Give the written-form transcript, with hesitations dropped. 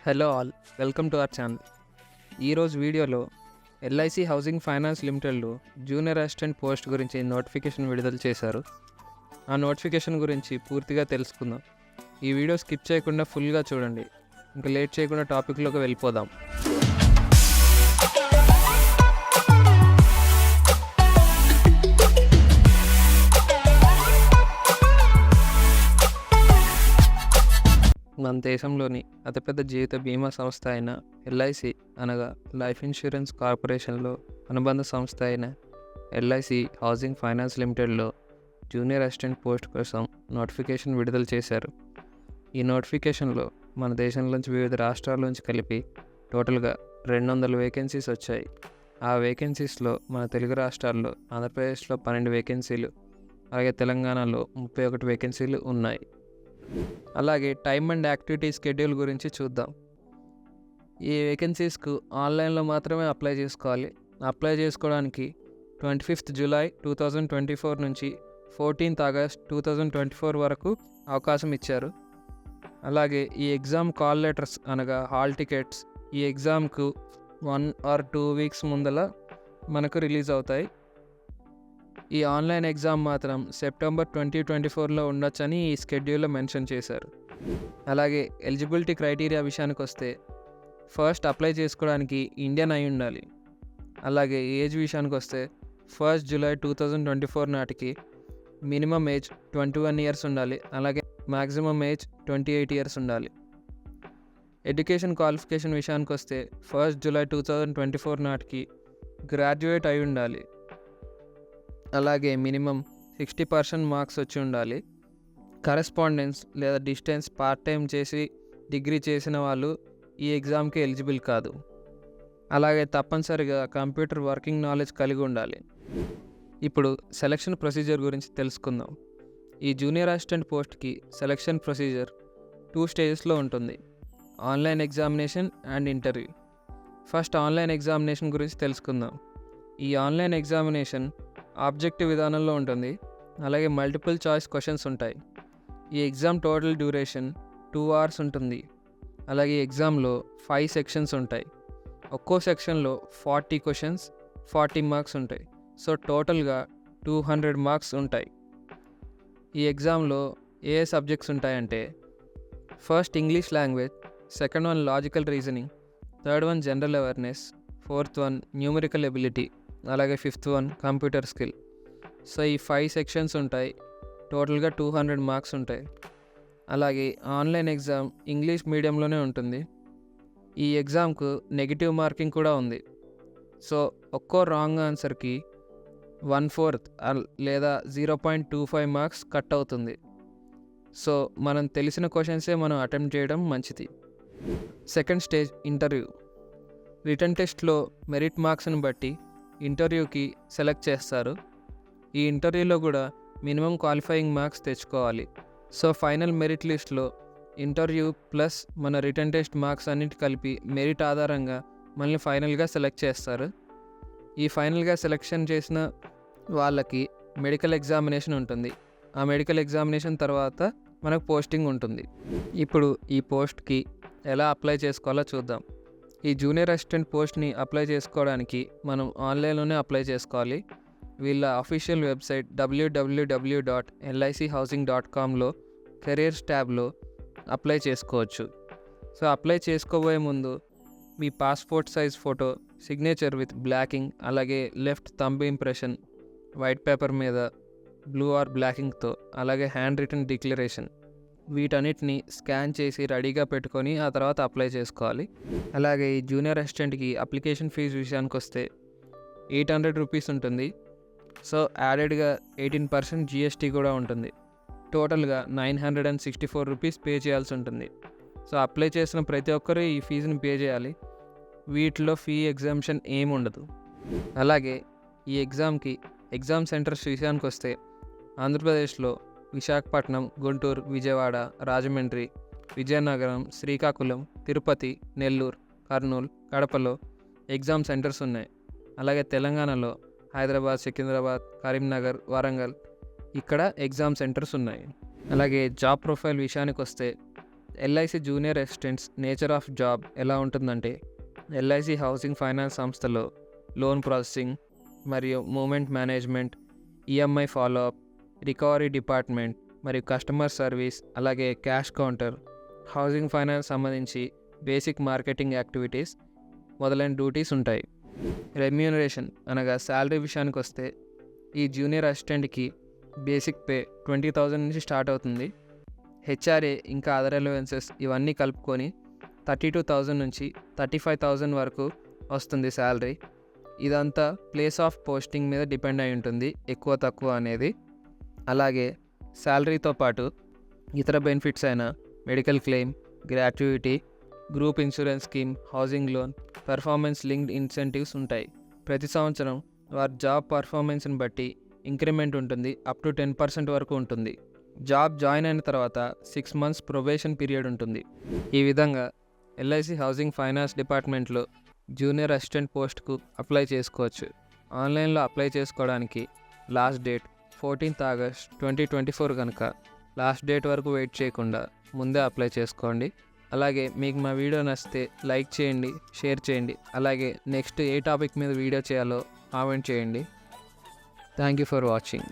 Hello all, welcome to our channel. ఈరోజు వీడియోలో LIC housing finance లిమిటెడ్లో జూనియర్ అసిస్టెంట్ పోస్ట్ గురించి నోటిఫికేషన్ విడుదల చేశారు. ఆ నోటిఫికేషన్ గురించి పూర్తిగా తెలుసుకుందాం. ఈ వీడియో స్కిప్ చేయకుండా ఫుల్గా చూడండి. ఇంకా లేట్ చేయకుండా టాపిక్లోకి వెళ్ళిపోదాం. మన దేశంలోని అతిపెద్ద జీవిత బీమా సంస్థ అయిన ఎల్ఐసి అనగా లైఫ్ ఇన్సూరెన్స్ కార్పొరేషన్లో అనుబంధ సంస్థ అయిన ఎల్ఐసి హౌసింగ్ ఫైనాన్స్ లిమిటెడ్లో జూనియర్ అసిస్టెంట్ పోస్ట్ కోసం నోటిఫికేషన్ విడుదల చేశారు. ఈ నోటిఫికేషన్లో మన దేశంలోంచి వివిధ రాష్ట్రాల నుంచి కలిపి టోటల్గా 200 వేకెన్సీస్ వచ్చాయి. ఆ వేకెన్సీస్లో మన తెలుగు రాష్ట్రాల్లో ఆంధ్రప్రదేశ్లో 12 వేకెన్సీలు, అలాగే తెలంగాణలో 31 వేకెన్సీలు ఉన్నాయి. అలాగే టైమ్ అండ్ యాక్టివిటీ స్కెడ్యూల్ గురించి చూద్దాం. ఈ వేకెన్సీస్కు ఆన్లైన్లో మాత్రమే అప్లై చేసుకోవాలి. అప్లై చేసుకోవడానికి 25th July 2024 నుంచి 14th August 2024 వరకు అవకాశం ఇచ్చారు. అలాగే ఈ ఎగ్జామ్ కాల్ లెటర్స్ అనగా హాల్ టికెట్స్ ఈ ఎగ్జామ్కు 1 or 2 weeks ముందల మనకు రిలీజ్ అవుతాయి. ఈ ఆన్లైన్ ఎగ్జామ్ మాత్రం సెప్టెంబర్ 2024లో ఉండొచ్చని ఈ స్కెడ్యూల్లో మెన్షన్ చేశారు. అలాగే ఎలిజిబిలిటీ క్రైటీరియా విషయానికి వస్తే ఫస్ట్ అప్లై చేసుకోవడానికి ఇండియన్ అయి ఉండాలి. అలాగే ఏజ్ విషయానికి వస్తే 1st July 2024 నాటికి మినిమం ఏజ్ 21 years ఉండాలి. అలాగే మ్యాక్సిమం ఏజ్ 28 years ఉండాలి. ఎడ్యుకేషన్ క్వాలిఫికేషన్ విషయానికి వస్తే 1st July 2024 నాటికి గ్రాడ్యుయేట్ అయి ఉండాలి. అలాగే మినిమం 60% మార్క్స్ వచ్చి ఉండాలి. కరెస్పాండెన్స్ లేదా డిస్టెన్స్ పార్ట్ టైం చేసి డిగ్రీ చేసిన వాళ్ళు ఈ ఎగ్జామ్కి ఎలిజిబుల్ కాదు. అలాగే తప్పనిసరిగా కంప్యూటర్ వర్కింగ్ నాలెడ్జ్ కలిగి ఉండాలి. ఇప్పుడు సెలక్షన్ ప్రొసీజర్ గురించి తెలుసుకుందాం. ఈ జూనియర్ అసిస్టెంట్ పోస్ట్కి సెలక్షన్ ప్రొసీజర్ 2 స్టేజెస్లో ఉంటుంది: online examination and interview. First online examination గురించి తెలుసుకుందాం. ఈ ఆన్లైన్ ఎగ్జామినేషన్ ఆబ్జెక్టివ్ విధానంలో ఉంటుంది. అలాగే మల్టిపుల్ చాయిస్ క్వశ్చన్స్ ఉంటాయి. ఈ ఎగ్జామ్ టోటల్ డ్యూరేషన్ 2 hours ఉంటుంది. అలాగే ఎగ్జామ్లో 5 sections ఉంటాయి. ఒక్కో సెక్షన్లో 40 questions, 40 marks ఉంటాయి. సో టోటల్గా 200 marks ఉంటాయి. ఈ ఎగ్జామ్లో ఏ సబ్జెక్ట్స్ ఉంటాయంటే first English language, second one logical reasoning, third one general awareness, fourth one numerical ability, అలాగే 5th one computer skill. So ఈ 5 sections ఉంటాయి. టోటల్గా 200 marks ఉంటాయి. అలాగే ఆన్లైన్ ఎగ్జామ్ ఇంగ్లీష్ మీడియంలోనే ఉంటుంది. ఈ ఎగ్జామ్కు నెగిటివ్ మార్కింగ్ కూడా ఉంది. సో ఒక్కో రాంగ్ ఆన్సర్కి 1/4 లేదా 0.25 marks కట్ అవుతుంది. సో మనం తెలిసిన క్వశ్చన్సే మనం అటెంప్ట్ చేయడం మంచిది. Second stage interview. రిటన్ టెస్ట్లో మెరిట్ మార్క్స్ని బట్టి ఇంటర్వ్యూకి సెలెక్ట్ చేస్తారు. ఈ ఇంటర్వ్యూలో కూడా మినిమం క్వాలిఫైయింగ్ మార్క్స్ తెచ్చుకోవాలి. సో ఫైనల్ మెరిట్ లిస్ట్లో ఇంటర్వ్యూ ప్లస్ మన రిటన్ టెస్ట్ మార్క్స్ అన్నిటి కలిపి మెరిట్ ఆధారంగా మనల్ని ఫైనల్గా సెలెక్ట్ చేస్తారు. ఈ ఫైనల్గా సెలెక్షన్ చేసిన వాళ్ళకి మెడికల్ ఎగ్జామినేషన్ ఉంటుంది. ఆ మెడికల్ ఎగ్జామినేషన్ తర్వాత మనకు పోస్టింగ్ ఉంటుంది. ఇప్పుడు ఈ పోస్ట్కి ఎలా అప్లై చేసుకోవాలో చూద్దాం. ఈ జూనియర్ అసిస్టెంట్ పోస్ట్ని అప్లై చేసుకోవడానికి మనం ఆన్లైన్లోనే అప్లై చేసుకోవాలి. వీళ్ళ అఫీషియల్ వెబ్సైట్ www.lichousing.comలో కెరియర్స్ ట్యాబ్లో అప్లై చేసుకోవచ్చు. సో అప్లై చేసుకోబోయే ముందు మీ passport size photo, signature with black ink, అలాగే left thumb impression white paper మీద బ్లూ ఆర్ బ్లాకింగ్తో, అలాగే హ్యాండ్ రిటన్ డిక్లరేషన్, వీటన్నిటిని స్కాన్ చేసి రెడీగా పెట్టుకొని ఆ తర్వాత అప్లై చేసుకోవాలి. అలాగే ఈ జూనియర్ అసిస్టెంట్కి అప్లికేషన్ ఫీజు విషయానికి వస్తే 800 rupees ఉంటుంది. సో యాడెడ్గా 18% GST కూడా ఉంటుంది. టోటల్గా 964 rupees పే చేయాల్సి ఉంటుంది. సో అప్లై చేసిన ప్రతి ఒక్కరూ ఈ ఫీజుని పే చేయాలి. వీటిలో ఫీ ఎగ్జామ్షన్ ఏమి ఉండదు. అలాగే ఈ ఎగ్జామ్కి ఎగ్జామ్ సెంటర్స్ విషయానికి వస్తే ఆంధ్రప్రదేశ్లో విశాఖపట్నం, గుంటూరు, విజయవాడ, రాజమండ్రి, విజయనగరం, శ్రీకాకుళం, తిరుపతి, నెల్లూరు, కర్నూలు, కడపలో ఎగ్జామ్ సెంటర్స్ ఉన్నాయి. అలాగే తెలంగాణలో హైదరాబాద్, సికింద్రాబాద్, కరీంనగర్, వరంగల్ ఇక్కడ ఎగ్జామ్ సెంటర్స్ ఉన్నాయి. అలాగే జాబ్ ప్రొఫైల్ విషయానికి వస్తే LIC junior assistants nature of job ఎలా ఉంటుందంటే, ఎల్ఐసి హౌసింగ్ ఫైనాన్స్ సంస్థలో లోన్ ప్రాసెసింగ్ మరియు moment management, EMI follow up, recovery department మరియు కస్టమర్ సర్వీస్, అలాగే క్యాష్ కౌంటర్, హౌసింగ్ ఫైనాన్స్ సంబంధించి బేసిక్ మార్కెటింగ్ యాక్టివిటీస్ మొదలైన డ్యూటీస్ ఉంటాయి. రెమ్యూనరేషన్ అనగా శాలరీ విషయానికి వస్తే, ఈ జూనియర్ అసిస్టెంట్కి బేసిక్ పే 20,000 నుంచి స్టార్ట్ అవుతుంది. హెచ్ఆర్ఏ ఇంకా అదర్ అలవెన్సెస్ ఇవన్నీ కలుపుకొని 32,000 నుంచి 35,000 వరకు వస్తుంది శాలరీ. ఇదంతా ప్లేస్ ఆఫ్ పోస్టింగ్ మీద డిపెండ్ అయి ఉంటుంది, ఎక్కువ తక్కువ అనేది. అలాగే శాలరీతో పాటు ఇతర బెనిఫిట్స్ అయిన medical claim, gratuity, group insurance scheme, housing loan, performance linked incentives ఉంటాయి. ప్రతి సంవత్సరం వారి జాబ్ పర్ఫార్మెన్స్ని బట్టి ఇంక్రిమెంట్ ఉంటుంది, అప్ టు 10% వరకు ఉంటుంది. జాబ్ జాయిన్ అయిన తర్వాత 6 months ప్రొబేషన్ పీరియడ్ ఉంటుంది. ఈ విధంగా ఎల్ఐసి హౌసింగ్ ఫైనాన్స్ డిపార్ట్మెంట్లో జూనియర్ అసిస్టెంట్ పోస్ట్కు అప్లై చేసుకోవచ్చు. ఆన్లైన్లో అప్లై చేసుకోవడానికి లాస్ట్ డేట్ 14th August 2024 కనుక లాస్ట్ డేట్ వరకు వెయిట్ చేయకుండా ముందే అప్లై చేసుకోండి. అలాగే మీకు మా వీడియో నచ్చితే లైక్ చేయండి, షేర్ చేయండి. అలాగే నెక్స్ట్ ఏ టాపిక్ మీద వీడియో చేయాలో కామెంట్ చేయండి. Thank you for watching.